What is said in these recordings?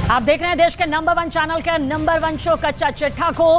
आप देख रहे हैं देश के नंबर 1 चैनल के नंबर 1 शो कच्चा चिट्ठा को।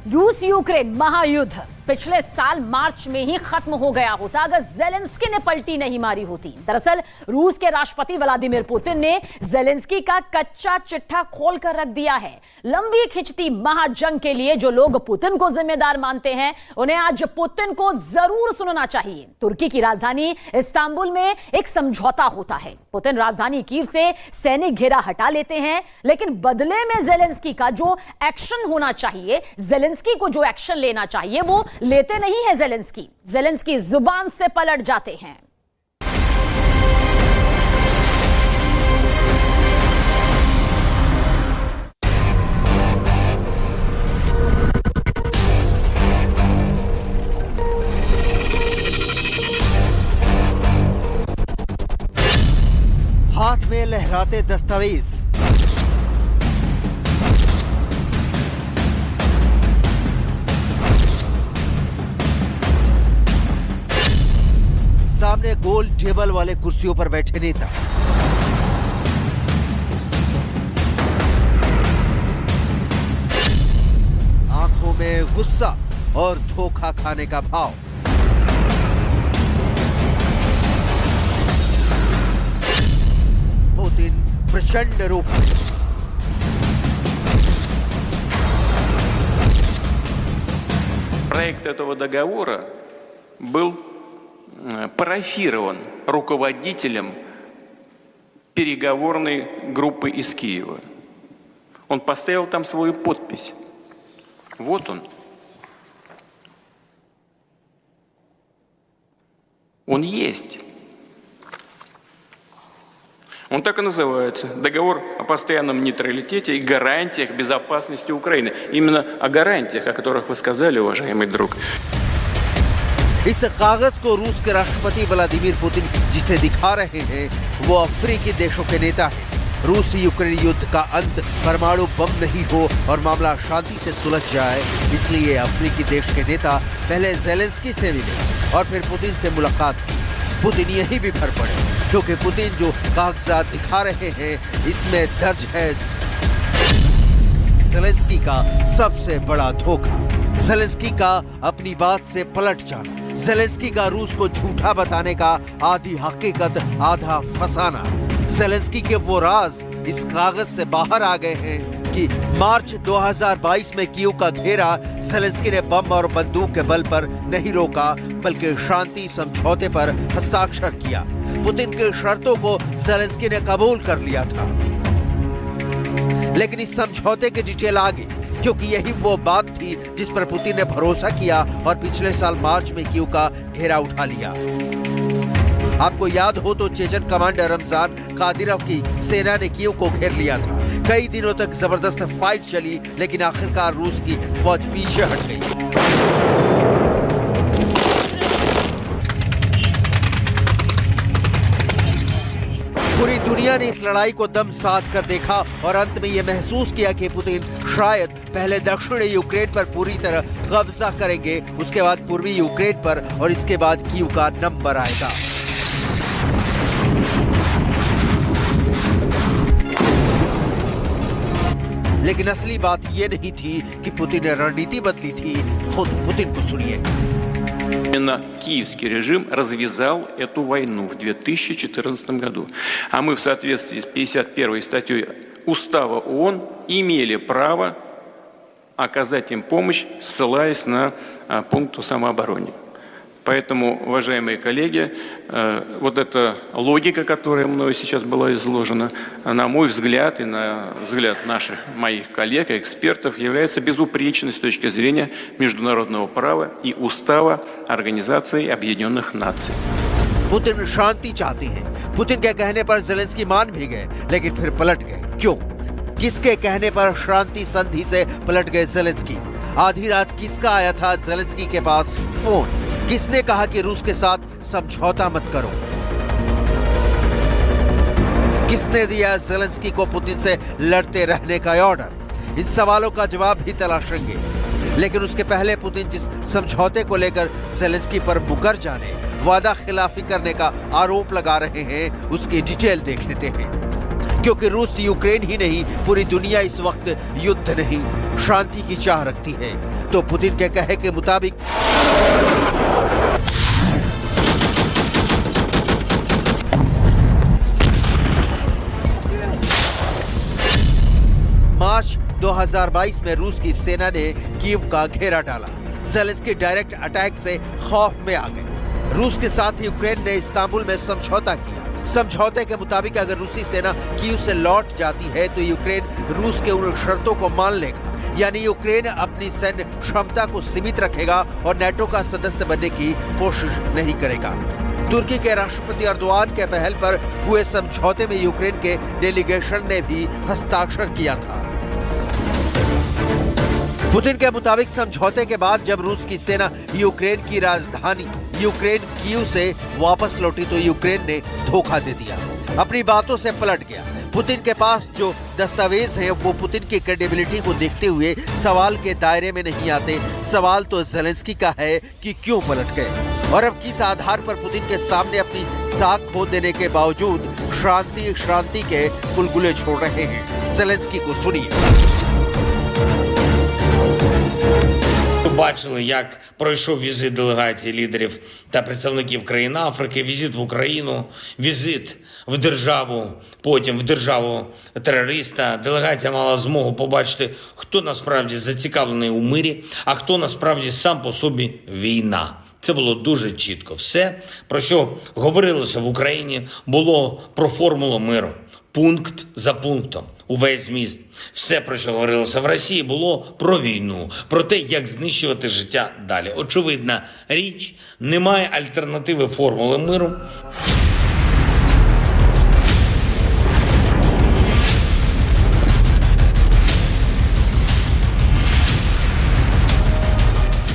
रूस यूक्रेन महायुद्ध पिछले साल मार्च में ही खत्म हो गया होता अगर जेलेंस्की ने पलटी नहीं मारी होती। दरअसल रूस के राष्ट्रपति व्लादिमीर पुतिन ने जेलेंस्की का कच्चा चिट्ठा खोलकर रख दिया है। लंबी खिंचती महाजंग के लिए जो लोग पुतिन को जिम्मेदार मानते हैं उन्हें आज पुतिन को जरूर सुनना चाहिए। तुर्की की राजधानी इस्तांबुल में एक समझौता होता है। पुतिन राजधानी कीव से सैनिक घेरा हटा लेते हैं, लेकिन बदले में जेलेंस्की का जो एक्शन होना चाहिए, जेलेंस्की को जो एक्शन लेना चाहिए वो लेते नहीं है। जेलेंस्की जुबान से पलट जाते हैं। हाथ में लहराते दस्तावेज, सामने गोल टेबल वाले कुर्सियों पर बैठे नेता, आंखों में गुस्सा और धोखा खाने का भाव। पुतिन प्रचंड रूप में проект этого договора был парафирован руководителем переговорной группы из Киева. Он поставил там свою подпись. Вот он. Он есть. Он так и называется. Договор о постоянном нейтралитете и гарантиях безопасности Украины. Именно о гарантиях, о которых вы сказали, уважаемый друг. इस कागज को रूस के राष्ट्रपति व्लादिमीर पुतिन जिसे दिखा रहे हैं वो अफ्रीकी देशों के नेता हैं। रूस यूक्रेन युद्ध का अंत परमाणु बम नहीं हो और मामला शांति से सुलझ जाए, इसलिए अफ्रीकी देश के नेता पहले जेलेंस्की से मिले और फिर पुतिन से मुलाकात की। पुतिन यही भी भर पड़े क्योंकि पुतिन जो कागजात दिखा रहे हैं इसमें दर्ज है जेलेंस्की का सबसे बड़ा धोखा, जेलेंस्की का अपनी बात से पलट जाना, जेलेंस्की का रूस को झूठा बताने का आधी हकीकत आधा फसाना। जेलेंस्की के वो राज इस कागज से बाहर आ गए हैं कि मार्च 2022 में कीव का घेरा जेलेंस्की ने बम और बंदूक के बल पर नहीं रोका बल्कि शांति समझौते पर हस्ताक्षर किया। पुतिन की शर्तों को जेलेंस्की ने कबूल कर लिया था, लेकिन इस समझौते की डिटेल आगे क्योंकि यही वो बात थी जिस पर पुतिन ने भरोसा किया और पिछले साल मार्च में कीव का घेरा उठा लिया। आपको याद हो तो चेचन कमांडर रमजान कादिरोव की सेना ने कीव को घेर लिया था। कई दिनों तक जबरदस्त फाइट चली, लेकिन आखिरकार रूस की फौज पीछे हट गई। पूरी दुनिया ने इस लड़ाई को दम साध कर देखा और अंत में यह महसूस किया कि पुतिन शायद पहले दक्षिणी यूक्रेन पर पूरी तरह कब्जा करेंगे, उसके बाद पूर्वी यूक्रेन पर और इसके बाद कीव का नंबर आएगा। लेकिन असली बात यह नहीं थी कि पुतिन ने रणनीति बदली थी। खुद पुतिन को सुनिए। Именно киевский режим развязал эту войну в 2014 году. А мы в соответствии с 51 статьей Устава ООН имели право оказать им помощь, ссылаясь на пункт о самообороне. Поэтому, уважаемые коллеги, вот эта логика, которая мною сейчас была изложена, на мой взгляд и на взгляд моих коллег и экспертов, является безупречной с точки зрения международного права и устава Организации Объединенных Наций. पुतिन शांति चाहते हैं। पुतिन के कहने पर जेलेंस्की मान भी गए, लेकिन फिर पलट गए। क्यों? किसके कहने पर शांति संधि से पलट गए जेलेंस्की? आधी रात किसका आया था जेलेंस्की के पास फोन? किसने कहा कि रूस के साथ समझौता मत करो? किसने दिया जेलेंस्की को पुतिन से लड़ते रहने का ऑर्डर? इन सवालों का जवाब भी तलाशेंगे, लेकिन उसके पहले पुतिन जिस समझौते को लेकर जेलेंस्की पर मुकर जाने, वादा खिलाफी करने का आरोप लगा रहे हैं, उसकी डिटेल देख लेते हैं। क्योंकि रूस यूक्रेन ही नहीं पूरी दुनिया इस वक्त युद्ध नहीं शांति की चाह रखती है। तो पुतिन के कहे के मुताबिक मार्च 2022 में रूस की सेना ने कीव का घेरा डाला। ज़ेलेंस्की डायरेक्ट अटैक से खौफ में आ गए। रूस के साथ यूक्रेन ने इस्तांबुल में समझौता किया। समझौते के मुताबिक अगर रूसी सेना कीव से लौट जाती है तो यूक्रेन रूस के उन शर्तों को मान लेगा, यानी यूक्रेन अपनी सैन्य क्षमता को सीमित रखेगा और नेटो का सदस्य बनने की कोशिश नहीं करेगा। तुर्की के राष्ट्रपति अर्दोआन के पहल पर हुए समझौते में यूक्रेन के डेलीगेशन ने भी हस्ताक्षर किया था। पुतिन के मुताबिक समझौते के बाद जब रूस की सेना यूक्रेन की राजधानी यूक्रेन कीव से वापस लौटी तो यूक्रेन ने धोखा दे दिया, अपनी बातों से पलट गया। पुतिन के पास जो दस्तावेज हैं वो पुतिन की क्रेडिबिलिटी को देखते हुए सवाल के दायरे में नहीं आते। सवाल तो ज़ेलेंस्की का है कि क्यों पलट गए और अब किस आधार पर पुतिन के सामने अपनी साख खो देने के बावजूद श्रांति के बुलबुले छोड़ रहे हैं। ज़ेलेंस्की को सुनिए। Бачили, як пройшов візит делегації лідерів та представників країн Африки, візит в Україну, візит в державу, потім в державу терориста. Делегація мала змогу побачити, хто насправді зацікавлений у мирі, а хто насправді сам по собі війна. Це було дуже чітко. Все, про що говорилося в Україні, було про формулу миру. Пункт за пунктом. Увесь зміст. Все, про що говорилося в Росії, було про війну, про те, як знищувати життя далі. Очевидна річ, немає альтернативи формули миру.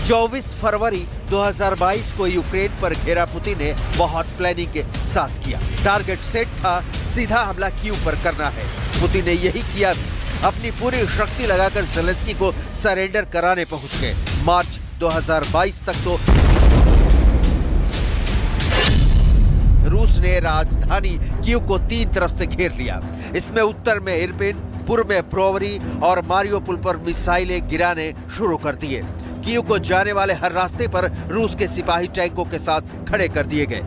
चौबीस फरवरी 2022 को यूक्रेन पर घेरा पुतिन ने बहुत प्लानिंग के साथ किया। टारगेट सेट था, सीधा हमला कीव पर करना है। पुतिन ने यही किया भी। अपनी पूरी शक्ति लगाकर ज़ेलेंस्की को सरेंडर कराने पहुंच गए। मार्च 2022 तक तो रूस ने राजधानी कीव को 3 तरफ से घेर लिया। इसमें उत्तर में इरपिन, पूर्व में ब्रोवरी और मारियोपोल पर मिसाइलें गिराने शुरू कर दिए। कीव को जाने वाले हर रास्ते पर रूस के सिपाही टैंकों के साथ खड़े कर दिए गए।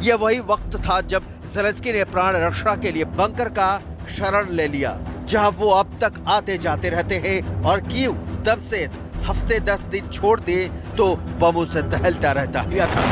यह वही वक्त था जब ज़ेलेंस्की ने प्राण रक्षा के लिए बंकर का शरण ले लिया, जहां वो अब तक आते जाते रहते हैं और कीव तब से हफ्ते 10 दिन छोड़ दे तो बमों से दहलता रहता था।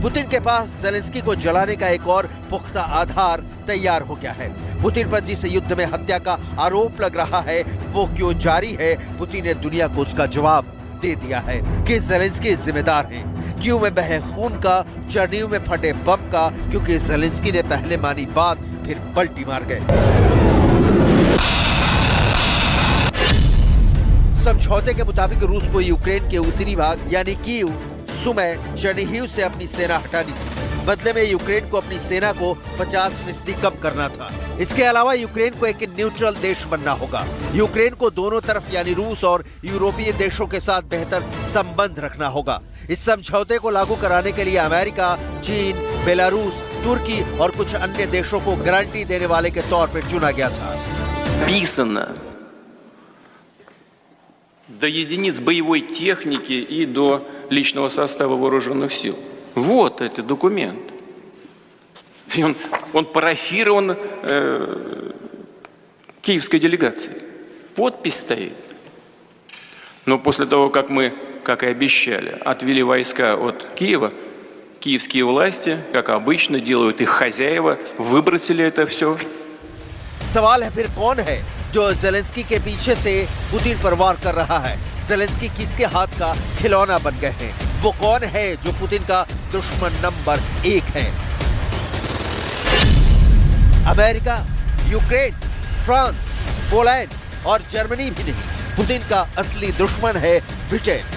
पुतिन के पास ज़ेलेंस्की को जलाने का एक और पुख्ता आधार तैयार हो गया है। पुतिन पर जिस युद्ध में हत्या का आरोप लग रहा है वो क्यों जारी है, पुतिन ने दुनिया को उसका जवाब दे दिया है कि ज़ेलेंस्की जिम्मेदार हैं। कीव में बहे खून का, चर्नियों में फटे बम का, क्योंकि ज़ेलेंस्की ने पहले मानी बात फिर पलटी मार गए। समझौते के मुताबिक रूस को यूक्रेन के उत्तरी भाग यानी कीव, सुमी, चेर्निहिव से अपनी सेना हटानी थी। बदले में यूक्रेन को अपनी सेना को 50% कम करना था। इसके अलावा यूक्रेन को एक न्यूट्रल देश बनना होगा। यूक्रेन को दोनों तरफ यानी रूस और यूरोपीय देशों के साथ बेहतर संबंध रखना होगा। इस समझौते को लागू कराने के लिए अमेरिका, चीन, बेलारूस, तुर्की और कुछ अन्य देशों को गारंटी देने वाले के तौर पर चुना गया था। Писано до единиц боевой техники и до личного состава вооруженных сил. Вот этот документ. И он парафирован киевской делегацией. Подпись стоит. Но после того, как мы, как и обещали, отвели войска от Киева, киевские власти, как обычно, делают их хозяева, выбросили это все. सवाल है फिर कौन है जो ज़ेलेंस्की के पीछे से पुतिन पर वार कर रहा है? ज़ेलेंस्की किसके हाथ का खिलौना बन गए हैं? वो कौन है जो पुतिन का दुश्मन नंबर 1 है? अमेरिका, यूक्रेन, फ्रांस, पोलैंड और जर्मनी भी नहीं। पुतिन का असली दुश्मन है ब्रिटेन।